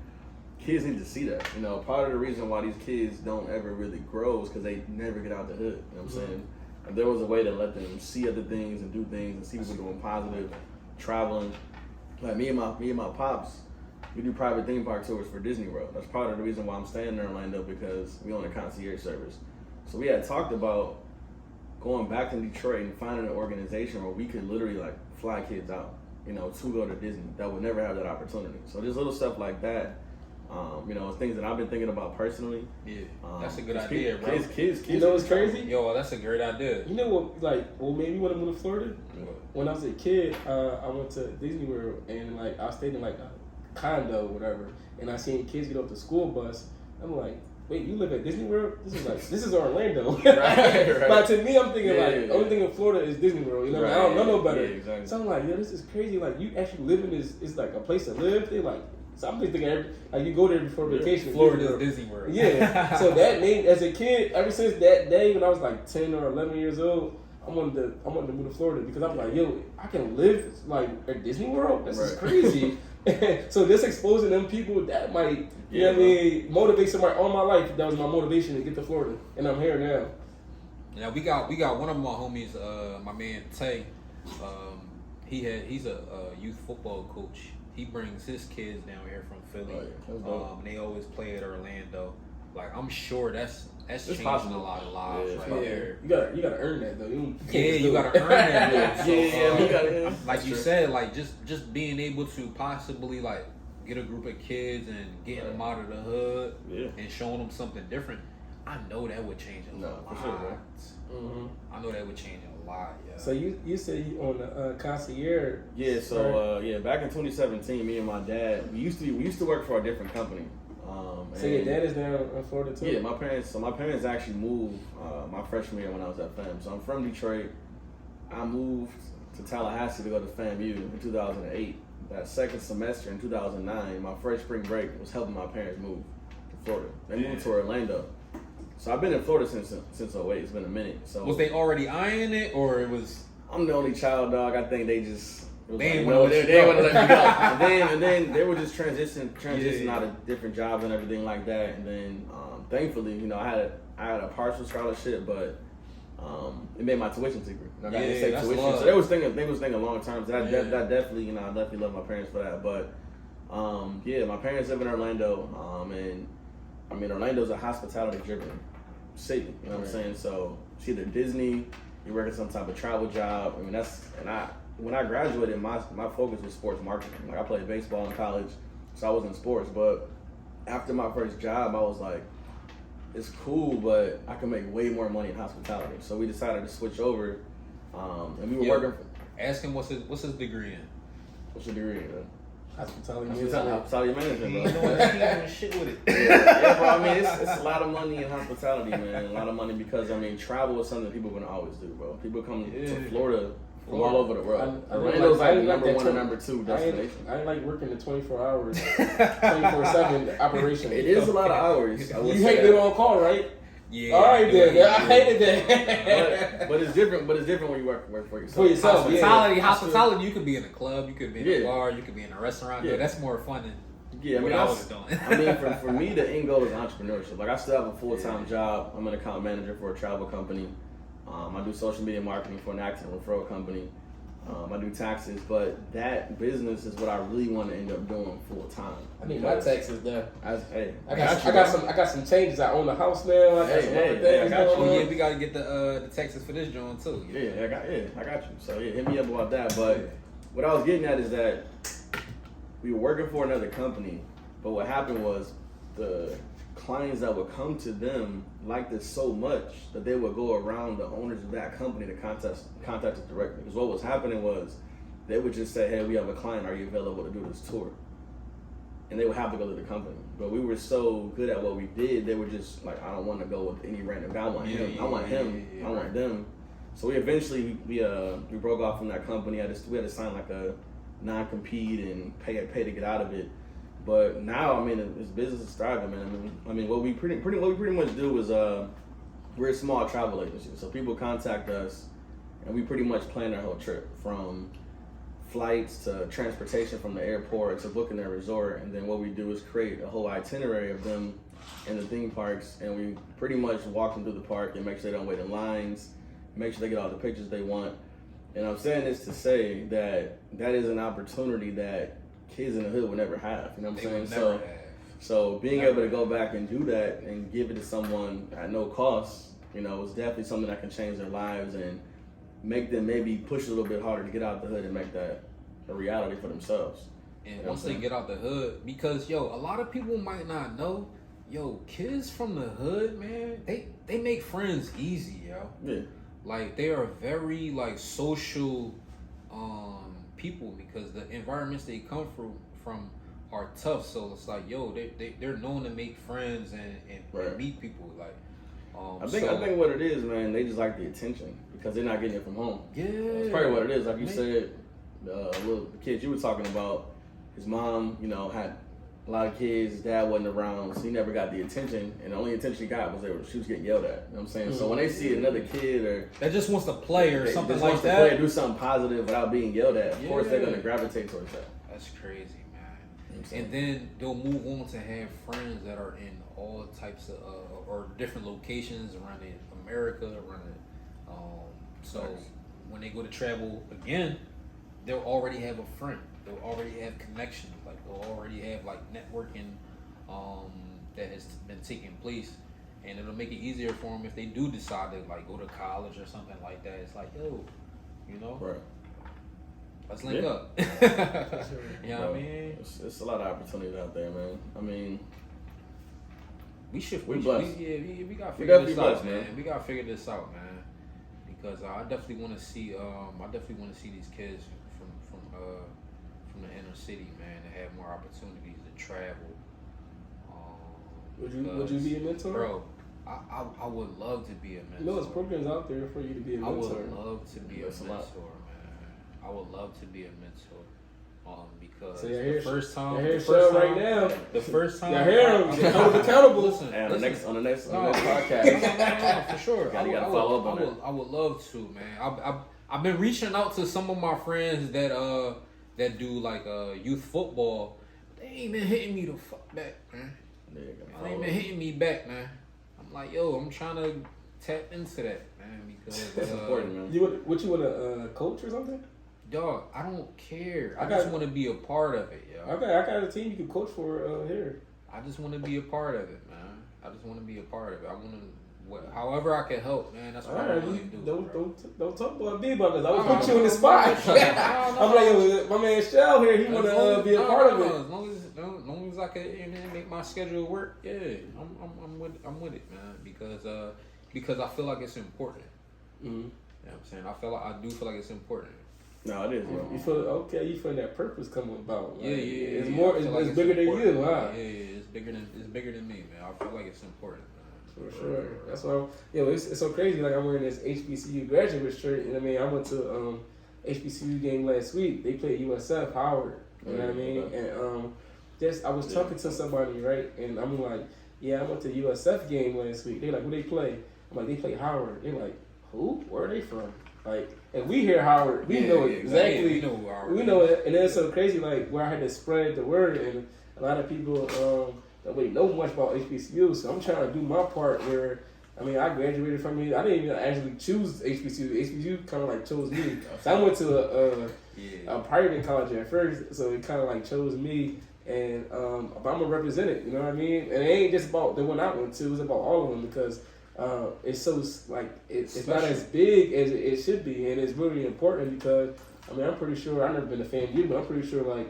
kids need to see that. You know, part of the reason why these kids don't ever really grow is because they never get out the hood. You know what I'm saying? If there was a way to let them see other things and do things and see people doing positive, traveling. Like me and my pops, we do private theme park tours for Disney World. That's part of the reason why I'm staying in Orlando, because we own a concierge service. So we had talked about going back to Detroit and finding an organization where we could literally like fly kids out, you know, to go to Disney that would never have that opportunity. So there's little stuff like that. You know, it's things that I've been thinking about personally. Yeah, that's a good idea, bro. Kids. You know what's crazy? Yo, that's a great idea. You know what made me want to move to Florida? When I was a kid, I went to Disney World and like I stayed in like a condo or whatever, and I seen kids get off the school bus. I'm like, wait, you live at Disney World? This is Orlando. right. But to me, I'm thinking only thing in Florida is Disney World. You know, I don't know no better. Yeah, exactly. So I'm like, yo, this is crazy. Like you actually live in this. It's like a place to live. They like. So I'm just thinking, like you go there before vacation. Florida's Disney World. Yeah. So that made, as a kid, ever since that day when I was like 10 or 11 years old, I wanted to move to Florida because I'm like, yo, I can live like at Disney World. This is crazy. So just exposing them people that might, you know what I mean, motivate somebody all my life. That was my motivation to get to Florida, and I'm here now. Yeah, we got one of my homies, my man Tay. He's a youth football coach. He brings his kids down here from Philly. They always play at Orlando. Like I'm sure that's changing a lot of lives right there. You gotta earn that though. You gotta earn that. You gotta. Like you said, like just being able to possibly like get a group of kids and getting them out of the hood and showing them something different. I know that would change a lot. For sure, bro. I know that would change a lot. Yeah. So you said you on the concierge. Yeah. So back in 2017, me and my dad we used to work for a different company. So your dad is down in Florida too? Yeah, my parents actually moved my freshman year when I was at FAM. So I'm from Detroit. I moved to Tallahassee to go to FAMU in 2008. That second semester in 2009, my first spring break was helping my parents move to Florida. They moved to Orlando. So I've been in Florida since 08. It's been a minute. So was they already eyeing it, or it was? I'm the only child, dog. I think they just they didn't want to let me go. and then they were just transitioning out of different jobs and everything like that. And then thankfully, you know, I had a partial scholarship, but it made my tuition cheaper. I got to save tuition. So they was thinking long term. So that definitely, you know, I definitely love my parents for that. But my parents live in Orlando, and I mean, Orlando's a hospitality-driven city. You know what I'm saying? So it's either Disney, you work at some type of travel job. I mean, when I graduated, my focus was sports marketing. Like I played baseball in college, so I was in sports. But after my first job, I was like, it's cool, but I can make way more money in hospitality. So we decided to switch over, and we were working. Ask him what's his degree in. What's your degree in? Hospitality management, bro. He ain't doing shit with it. Yeah, bro. I mean, it's a lot of money in hospitality, man. A lot of money because I mean, travel is something people are gonna always do, bro. People come to Florida from all over the world. Orlando's like number one and number two destination. I ain't like working the 24 hours, 24/7 operation. It is a lot of hours. You hate being on call, right? Yeah. All right then. I hated that. but it's different. But it's different when you work for yourself. For yourself, Hospitality. You could be in a club. You could be in a bar. You could be in a restaurant. Yeah, that's more fun than. Yeah, I mean, what I was doing. I mean, for me, the end goal is entrepreneurship. Like, I still have a full-time job. I'm an account manager for a travel company. I do social media marketing for an accident referral company. I do taxes, but that business is what I really want to end up doing full-time. I need my taxes done. I got some changes. I own a house now. I got some other things. I got you. Oh, yeah, we got to get the taxes for this joint too. Yeah, I got you. So yeah, hit me up about that. But what I was getting at is that we were working for another company, but what happened was the clients that would come to them liked it so much that they would go around the owners of that company to contact us directly. Because what was happening was they would just say, hey, we have a client, are you available to do this tour? And they would have to go to the company. But we were so good at what we did, they were just like, I don't want to go with any random guy. I want him. I want them. So we eventually we broke off from that company. We had to sign like a non-compete and pay to get out of it. But now, I mean, this business is thriving, man. I mean, what we pretty much do is we're a small travel agency, so people contact us, and we pretty much plan their whole trip, from flights to transportation from the airport to booking their resort. And then what we do is create a whole itinerary of them in the theme parks, and we pretty much walk them through the park and make sure they don't wait in lines, make sure they get all the pictures they want. And I'm saying this to say that is an opportunity that kids in the hood would never have. You know what I'm saying? So being able to go back and do that and give it to someone at no cost, you know, is definitely something that can change their lives and make them maybe push a little bit harder to get out the hood and make that a reality for themselves. And once they get out the hood, because a lot of people might not know, kids from the hood, man, they make friends easy, Yeah. Like, they are very like social people, because the environments they come from are tough. So it's like, they're known to make friends and meet people. Like, I think what it is, man, they just like the attention because they're not getting it from home. Yeah, that's probably what it is. Like you said, the kid you were talking about, his mom, had a lot of kids. His dad wasn't around, so he never got the attention. And the only attention he got was she was getting yelled at. You know what I'm saying? Mm-hmm. So when they see another kid or that just wants to play or something like that, play or do something positive without being yelled at, of course they're gonna gravitate towards that. That's crazy, man. And then they'll move on to have friends that are in all types of or different locations around America, so when they go to travel again, they'll already have a friend. They'll already have connections. Like, they'll already have like networking that has been taking place, and it'll make it easier for them if they do decide to like go to college or something like that. It's like, right. Let's link up. You know what I mean? It's a lot of opportunities out there, man. I mean, we gotta figure this out, man. We gotta figure this out, man. Because I definitely want to see these kids from the inner city, man, to have more opportunities to travel. Would you be a mentor? Bro, I would love to be a mentor. There's programs out there for you to be a mentor. I would love to be a mentor, man. I would love to be a mentor. Because the first time right now, the first time, y'all hear him, you're accountable. Listen, on the next podcast, for sure. You gotta follow up on that. I would love to, man. I've been reaching out to some of my friends that do like youth football. They ain't been hitting me the fuck back, man. They ain't been hitting me back, man. I'm like, I'm trying to tap into that, man, because that's important, man. You want a coach or something? Dog, I don't care. I just want to be a part of it, yo. Okay, I got a team you can coach for here. I just want to be a part of it, man. I just want to be a part of it. I want to, however I can help, man. That's what I want to do. Don't talk about me about this. I would put you in the spot. I'm like, my man Shell here. He want to be a part of it. As long as I can make my schedule work, I'm with it, man. Because I feel like it's important. Mm-hmm. You know what I'm saying? I do feel like it's important. No, it is. You feel that purpose come about. Like, It's more. It's bigger than you, huh? Yeah. It's bigger than me, man. I feel like it's important, man. For sure. That's why. It's so crazy. Like, I'm wearing this HBCU graduate shirt, and I mean, I went to HBCU game last week. They played USF Howard. You know what I mean? And just I was talking to somebody, right? And I'm like, yeah, I went to the USF game last week. They're like, who they play? I'm like, they play Howard. They're like, who? Where are they from? Like, and we hear Howard, we know exactly. We know Howard. We know it, and it's so crazy. Like where I had to spread the word, and a lot of people don't really know much about HBCU. So I'm trying to do my part. Where I mean, I graduated from it. I didn't even actually choose HBCU. HBCU kind of like chose me. So I went to a private college at first, so it kind of like chose me. And but I'm gonna represent it. You know what I mean? And it ain't just about the one I went to. It's about all of them because. It's so like it's not as big as it should be, and it's really important because I mean I'm pretty sure I've never been to FAMU, but I'm pretty sure like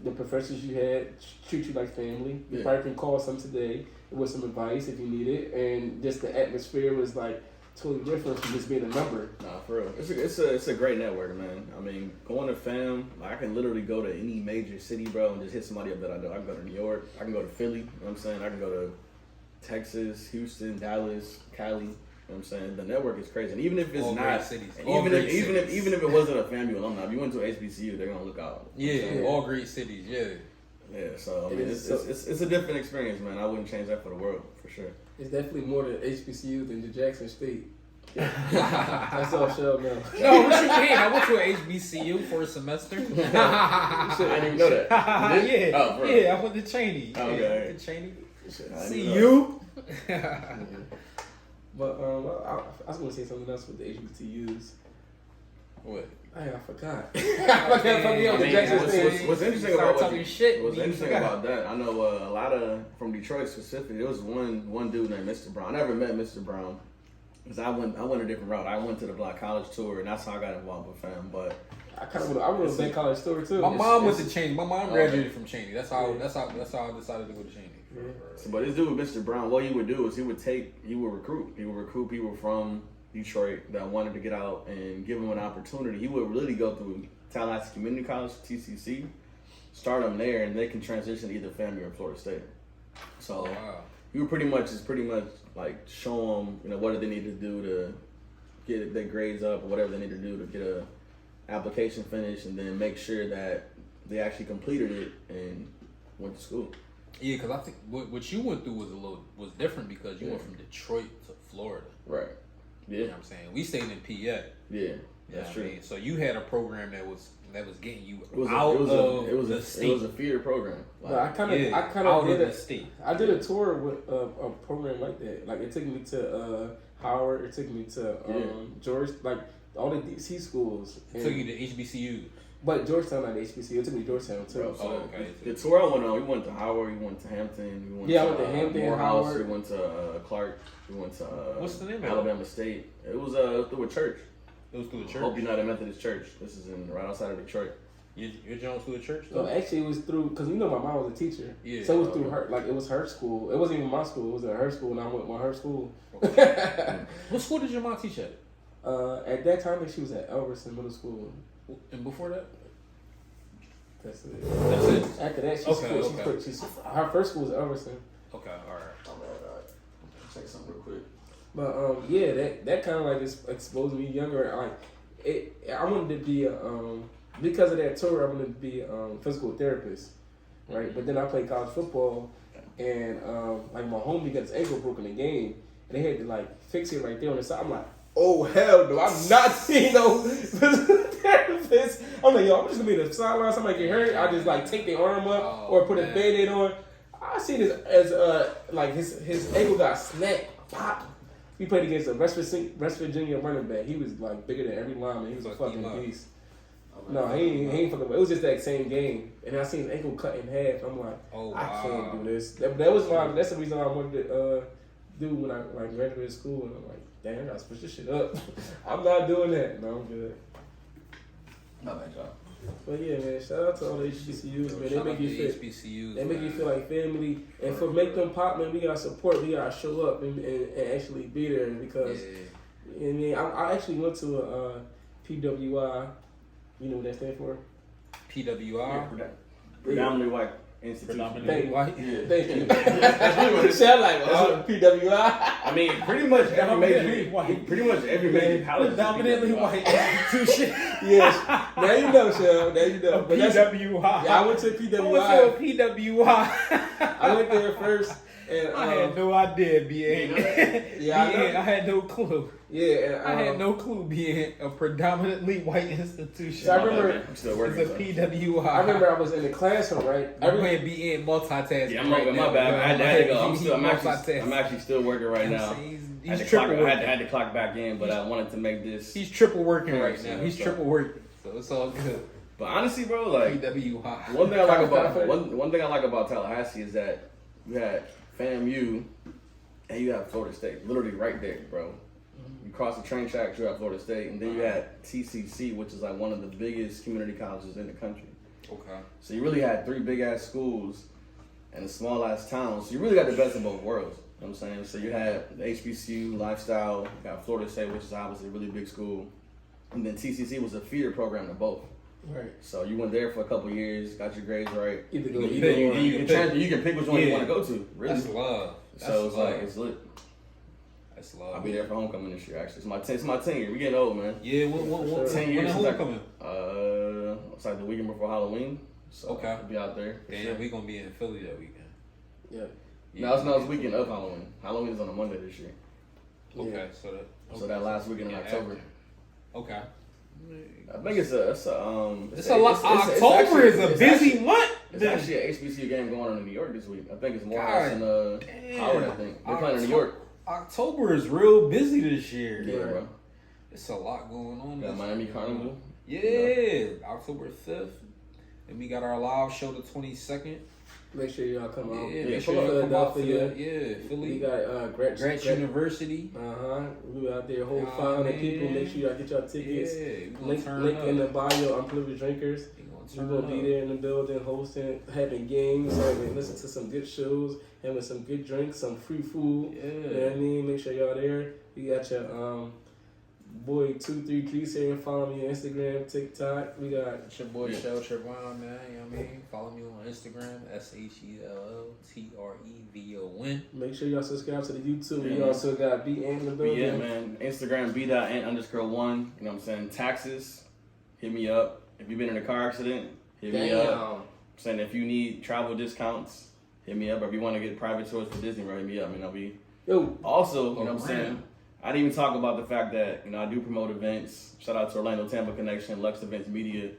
the professors you had treat you like family. You probably can call some today with some advice if you need it, and just the atmosphere was like totally different from just being a number. Nah, for real, it's a great network, man. I mean, going to FAM, like, I can literally go to any major city, bro, and just hit somebody up that I know. I can go to New York, I can go to Philly. You know what I'm saying? I can go to Texas, Houston, Dallas, Cali. You know what I'm saying? The network is crazy. And even if it's all not, cities. even if it wasn't a FAMU alumni, if you went to HBCU, they're gonna look out. Yeah, all great cities. Yeah. Yeah, so I mean, it's a different experience, man. I wouldn't change that for the world, for sure. It's definitely more than HBCU than the Jackson State. That's all show now. No, what you mean? I went to an HBCU for a semester. You I didn't even know that. Yeah, oh, bro. yeah, I went to Cheney. Oh, okay. Yeah, I went to Cheney. See you. But I was gonna say something else with the HBCUs. What? I forgot. What's interesting about what's interesting about that? I know a lot of from Detroit specifically. There was one dude named Mr. Brown. I never met Mr. Brown because I went a different route. I went to the Black College tour, and that's how I got involved with FAM. But I went to Black College tour too. My mom went to Cheney. My mom graduated from Cheney. That's how I decided to go to Cheney. Yeah. So, but this dude, Mr. Brown, what he would do is he would recruit people from Detroit that wanted to get out and give them an opportunity. He would really go through Tallahassee Community College, TCC, start them there, and they can transition to either FAMU or Florida State. So he would pretty much like show them, what do they need to do to get their grades up or whatever they need to do to get a application finished, and then make sure that they actually completed it and went to school. Yeah, because I think what you went through was different because you went from Detroit to Florida. Right. Yeah. You know what I'm saying? We stayed in PA. Yeah. That's true. I mean? So you had a program that was getting you it was the state. It was a feeder program. Like, but I kind of did the state. I did a tour with a program like that. Like it took me to Howard. It took me to George. Like all the DC schools. It took you to HBCU. But Georgetown not HBCU. It took me to Georgetown too. Bro, so okay. The tour I went on, we went to Howard, we went to Hampton, I went to Hampton, Morehouse, Howard. we went to Clark, we went to what's the name of it? Alabama State. It was through a church. It was through a church. Hope United Methodist Church. This is right outside of Detroit. Your Jones through a church? So actually, it was through because my mom was a teacher. Yeah. So it was through her. Like it was her school. It wasn't even my school. It was at her school, and I went to her school. What school did your mom teach at? At that time, she was at Elverson Middle School. And before that? That's it. That's it. After that, her first school was Elverson. Okay, all right. Check something real quick. But that kind of like exposed me younger. I wanted to be because of that tour. I wanted to be a physical therapist, right? But then I played college football, and like my homie got his ankle broken in the game, and they had to like fix it right there on the side. I'm like, oh hell no, I'm not seeing no physical therapist. I'm like, yo, I'm just gonna be in the sideline. Somebody get hurt, I just like take their arm up or put a Band-Aid on. I see this as like his ankle got snapped. Pop. He played against a West Virginia running back. He was like bigger than every lineman. He was a fucking beast. No, he ain't fucking. It was just that same game, and I seen his ankle cut in half. I'm like, I can't do this. That's the reason I wanted to do when I like graduated school, and I'm like, damn, I gotta switch this shit up. I'm not doing that. No, I'm good. Not bad job. But yeah, man, shout out to all the HBCUs, man. They make you feel HBCUs, they make you feel like family, and for make them pop, man, we gotta support. We gotta show up and actually be there because. I mean, I actually went to a PWI. You know what that stands for? PWI. Predominantly white institution. Predominantly white. Yeah. Thank you. That's really what it Sound like PWI. I mean, pretty much every major college. Predominantly white institution. Yes. Now you know, Shell. Now you know. But that's, PWI. yeah, I went to I PWI. went to a PWI. I went there first. And, I had no idea being. Yeah, I know. I had no clue. Yeah, and, I had no clue being a predominantly white institution. So I remember I'm still working. It's a PWI. I remember I was in the classroom, right? Everybody be in multitasking. Yeah, I'm right, my bad. I had to go. I'm multitasking. actually still working right now. He's triple working. I had to clock back in, but I wanted to make this. He's triple working right now. Yeah, He's so- triple working, so it's all good. But honestly, bro, like PWI. one thing I like about one thing I like about Tallahassee is that you had FAMU and you have Florida State, literally right there, bro. You cross the train tracks, you have Florida State, and then you had TCC, which is like one of the biggest community colleges in the country. Okay. So you really had 3 big ass schools and a small ass town. So you really got the best of both worlds. You know what I'm saying? So you had the HBCU lifestyle, you got Florida State, which is obviously a really big school, and then TCC was a feeder program to both. Right. So you went there for a couple of years, got your grades right. Either go You either or. You can pick which one you want to go to. Really. That's love. So it's like it's lit. That's love. I'll be there for homecoming this year. Actually, it's my 10 year. We getting old, man. Yeah. What? 10 years When since homecoming? it's like the weekend before Halloween. So Okay. I'll be out there. Damn, we gonna be in Philly that weekend. Yeah. No, it's weekend of Halloween. Halloween is on a Monday this year. Okay, So that last weekend in October. after. Okay. I think it's a lot. October is a busy month. It's actually an HBCU game going on in New York this week. I think it's more God in damn. Howard. I think they're playing in New York. October is real busy this year. Yeah, bro. It's a lot going on. Got this Miami year. Carnival. Yeah, October 5th. And we got our live show the 22nd. Make sure y'all come out. Yeah, Yeah, make sure y'all come out for that. Yeah, We Philly. got Grants University. We out there, whole Oh, 500 people. man. Make sure y'all get y'all tickets. Yeah, we gonna Link turn up. in the bio. I'm Privileged Drinkers. We're gonna be there in the building, hosting, having games, having listen to some good shows, having some good drinks, some free food. Yeah. You know what I mean? Make sure y'all there. You got your boy 233 here. Follow me on Instagram, TikTok. We got It's your boy Shell Trevon, man. You know what I mean? Follow me on Instagram, SHELLTREVON. make sure y'all subscribe to the YouTube. We Yeah. also got B in the building. Yeah, man. Instagram B.N_1. You know what I'm saying? Taxes, hit me up. If you've been in a car accident, hit me up. Damn. Saying if you need travel discounts, hit me up. Or if you want to get private tours for Disney, hit me up. You know, Yo, also, you know what I'm Oh, saying? man. I didn't even talk about the fact that, you know, I do promote events. Shout out to Orlando Tampa Connection, Lux Events Media,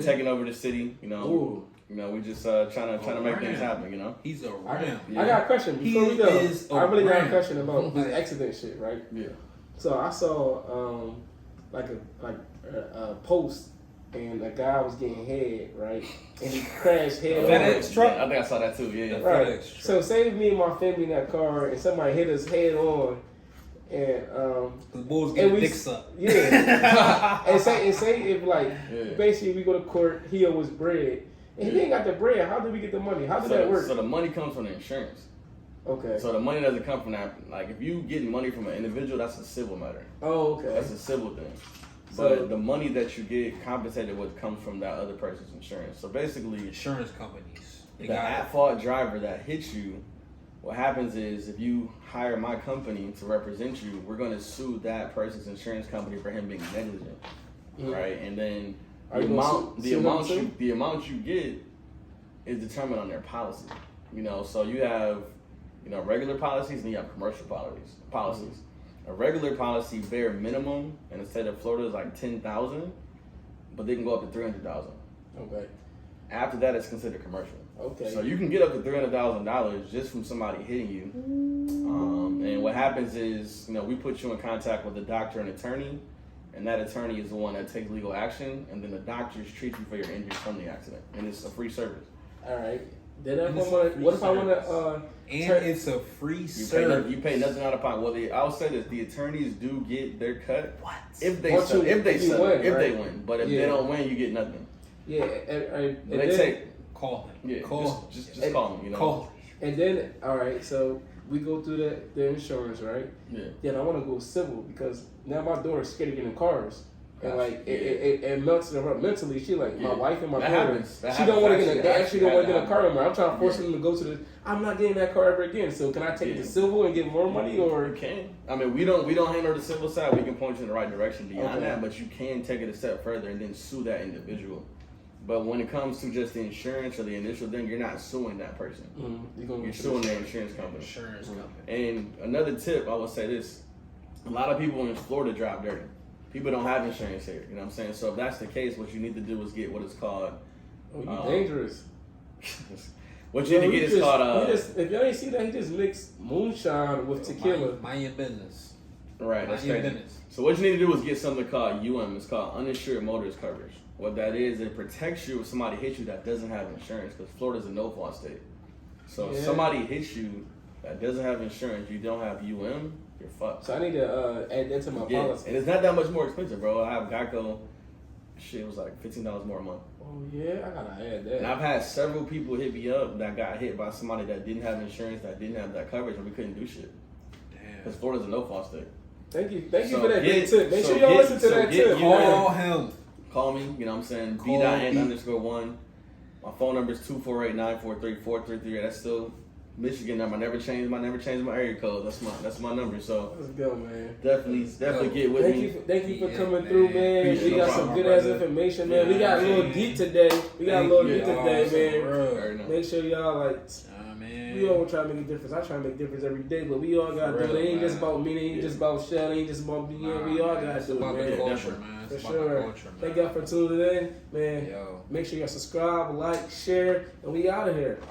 taking over the city. You know, Ooh. we're just trying to make things happen. You know. He's a I ram. got a question before He we go. is I really got a around. question about this accident shit, right? Yeah. So I saw like a post, and a guy was getting head, right? And he crashed head on. FedEx truck? Yeah, I think I saw that too. Yeah. Right. FedEx truck. So say me and my family in that car, and somebody hit us head on, and The bulls and get we dicks up. yeah, and say if like Yeah. basically we go to court, he owes bread, and he ain't got the bread. How do we get the money? How does that work? So the money comes from the insurance. Okay. So the money doesn't come from that. Like if you get money from an individual, that's a civil matter. Oh, okay. That's a civil thing. So- But the money that you get compensated with comes from that other person's insurance. So basically, Insurance companies. They the got at-fault driver that hits you, what happens is if you hire my company to represent you, we're going to sue that person's insurance company for him being negligent, right? And then Are the you gonna amount, sue them too? the amount you get is determined on their policy. You know, so you have, you know, regular policies and you have commercial policies. A regular policy bare minimum in the state of Florida is like $10,000, but they can go up to $300,000. Okay. After that, it's considered commercial. Okay. So you can get up to $300,000 just from somebody hitting you. And what happens is, you know, we put you in contact with a doctor and attorney, and that attorney is the one that takes legal action, and then the doctors treat you for your injuries from the accident, and it's a free service. All right. Then if And I it's wanna, a free what if I want service. to? and it's a free service. You pay nothing out of pocket. Well, I'll say this: the attorneys do get their cut What? if they Once settle, you- if you win, if they right? win. But if Yeah. they don't win, you get nothing. Yeah, and But then, they take Call him. yeah, Call. just call them. You know. Call. and then all right. So we go through the insurance, right? Yeah. Then I want to go civil because now my daughter's scared of getting cars. And like it melts her up mentally. She like my wife and my That brother. happens. That She don't want to happens. get. They actually don't want to get a car happen. anymore. I'm trying to force them to go to the. I'm not getting that car ever again. So can I take it to civil and get more money or? You can. I mean, we don't handle the civil side. We can point you in the right direction beyond that, but you can take it a step further and then sue that individual. But when it comes to just the insurance or the initial thing, you're not suing that person. You're suing the insurance company. Insurance company. And another tip, I would say this: a lot of people in Florida drive dirty. People don't have insurance here. You know what I'm saying? So if that's the case, what you need to do is get what is called. Oh, you dangerous. What you need to get is called. If y'all ain't see that, he just mixed moonshine with tequila. Mind your business. Right, that's Mind your crazy. business. So what you need to do is get something called It's called uninsured motorist coverage. What that is, it protects you if somebody hits you that doesn't have insurance, because Florida's a no-fault state. So if somebody hits you that doesn't have insurance, you don't have you're fucked. So I need to add that to my policy. And it's not that much more expensive, bro. I have Geico. Shit, it was like $15 more a month. Oh yeah, I gotta add that. And I've had several people hit me up that got hit by somebody that didn't have insurance, that didn't have that coverage, and we couldn't do shit. Damn. Because Florida's a no-fault state. Thank you for that get- big tip. Make so sure y'all get- listen to so that get tip. you Call in. him. Call me, you know what I'm saying? Call B.N_1. My phone number is 248-943-433. That's still Michigan number. I never changed my area code. That's my number. So Let's go, man. definitely get with Thank me. you for Yeah, coming man. through, man. Appreciate We no got some problem, good ass brother. information, man. We Yeah, got a little man. deep today. Man. Already know. Make sure y'all like. Man. We all try to make a difference. I try to make a difference every day, but we all gotta For do it. It real, ain't just man. about me. It ain't just about Shell. It ain't just about me. We all gotta it's do it, about the man. culture, definitely. man. For It's about sure. the culture, man. Thank y'all for tuning in, man. Yo. Make sure y'all subscribe, like, share, and we out of here.